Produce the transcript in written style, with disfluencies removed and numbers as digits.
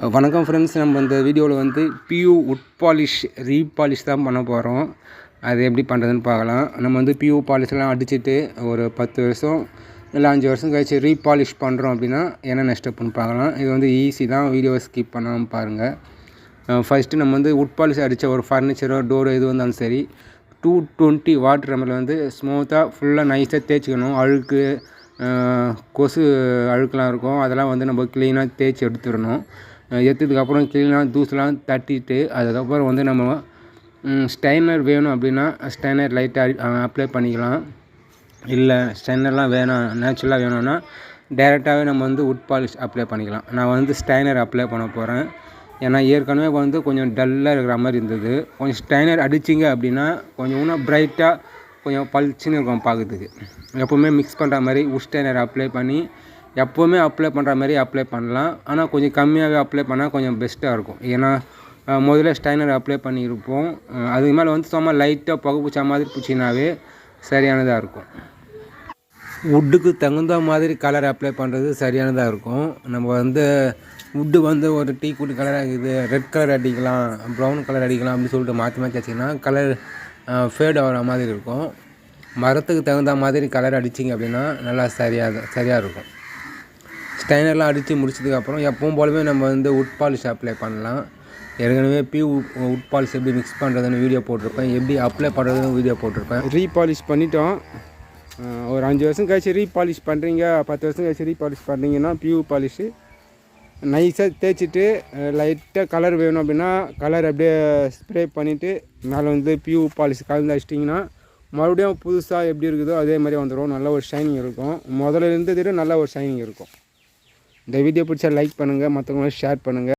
வணக்கம் ஃப்ரெண்ட்ஸ், நம்ம இந்த வீடியோவில் வந்து பியூ உட் பாலிஷ் ரீபாலிஷ் தான் பண்ண போகிறோம். அது எப்படி பண்ணுறதுன்னு பார்க்கலாம். நம்ம வந்து பியூ பாலிஷ்லாம் அடிச்சுட்டு ஒரு 10 வருஷம் இல்லை 5 வருஷம் கழிச்சு ரீபாலிஷ் பண்ணுறோம் அப்படின்னா என்னென்ன ஸ்டெப்புன்னு பார்க்கலாம். இது வந்து ஈஸி தான், வீடியோவை ஸ்கிப் பண்ணாமல் பாருங்கள். ஃபஸ்ட்டு நம்ம வந்து உட் பாலிஷ் அடித்த ஒரு ஃபர்னிச்சரோ டோரோ எது வந்தாலும் சரி 220 வாட் ரம்மில் வந்து ஸ்மூத்தாக ஃபுல்லாக நைஸாக தேய்ச்சிக்கணும். அழுக்கு கொசு அழுக்கெலாம் இருக்கும், அதெல்லாம் வந்து நம்ம க்ளீனாக தேய்ச்சி எடுத்துடணும். எடுத்ததுக்கப்புறம் க்ளீனாக தூசெலாம் தட்டிட்டு அதுக்கப்புறம் வந்து நம்ம ஸ்டைனர் வேணும் அப்படின்னா ஸ்டைனர் லைட்டாக அப்ளை பண்ணிக்கலாம். இல்லை ஸ்டைனர்லாம் வேணாம், நேச்சுரலாக வேணும்னா டைரெக்டாகவே நம்ம வந்து உட் பாலிஷ் அப்ளை பண்ணிக்கலாம். நான் வந்து ஸ்டைனர் அப்ளை பண்ண போகிறேன். ஏன்னா ஏற்கனவே வந்து கொஞ்சம் டல்லாக இருக்கிற மாதிரி இருந்தது. கொஞ்சம் ஸ்டைனர் அடிச்சிங்க அப்படின்னா கொஞ்சம் இன்னும் ப்ரைட்டாக கொஞ்சம் பளிச்சுன்னு இருக்கும் பார்க்கறதுக்கு. எப்போவுமே மிக்ஸ் பண்ணுற மாதிரி உட் ஸ்டைனர் அப்ளை பண்ணி எப்போவுமே அப்ளை பண்ணுற மாதிரி அப்ளை பண்ணலாம். ஆனால் கொஞ்சம் கம்மியாகவே அப்ளை பண்ணால் கொஞ்சம் பெஸ்ட்டாக இருக்கும். ஏன்னா முதல்ல ஸ்டைனர் அப்ளை பண்ணியிருப்போம், அதுக்கு மேலே வந்து சும்மா லைட்டாக புகை பூச்சா மாதிரி பூச்சினாவே சரியானதாக இருக்கும். வுட்டுக்கு தகுந்த மாதிரி கலர் அப்ளை பண்ணுறது சரியானதாக இருக்கும். நம்ம வந்து வுட்டு வந்து ஒரு டீ குடி கலராக இருக்குது, ரெட் கலர் அடிக்கலாம், ப்ரௌன் கலர் அடிக்கலாம் அப்படின்னு சொல்லிட்டு மாற்றி மாற்றி வச்சிங்கன்னா கலர் ஃபேட் ஆகிற மாதிரி இருக்கும். மரத்துக்கு தகுந்த மாதிரி கலர் அடிச்சிங்க அப்படின்னா நல்லா சரியாக இருக்கும். ஸ்டைனர்லாம் அடித்து முடிச்சதுக்கப்புறம் எப்பவும் போலவே நம்ம வந்து உட் பாலிஷ் அப்ளை பண்ணலாம். ஏற்கனவே உட் பாலிஷ் எப்படி மிக்ஸ் பண்ணுறதுன்னு வீடியோ போட்டிருப்பேன், எப்படி அப்ளை பண்ணுறதுன்னு வீடியோ போட்டிருப்பேன். ரீபாலிஷ் பண்ணிட்டோம். ஒரு 5 வருஷம் கழிச்சு ரீபாலிஷ் பண்ணுறீங்க, 10 வருஷம் கழிச்சு ரீபாலிஷ் பண்ணுறீங்கன்னா பியூ பாலிஷு நைஸாக தேய்ச்சிட்டு லைட்டாக கலர் வேணும் அப்படின்னா கலர் அப்படியே ஸ்ப்ரே பண்ணிவிட்டு மேலே வந்து பியூ பாலிஷ் கலந்து அடிச்சிட்டிங்கன்னா மறுபடியும் புதுசாக எப்படி இருக்குதோ அதே மாதிரி வந்துடும். நல்ல ஒரு ஷைனிங் இருக்கும், முதல்ல இருந்ததை விட நல்ல ஒரு ஷைனிங் இருக்கும். இந்த வீடியோ பிடிச்சா லைக் பண்ணுங்கள், மற்றவங்களும் ஷேர் பண்ணுங்கள்.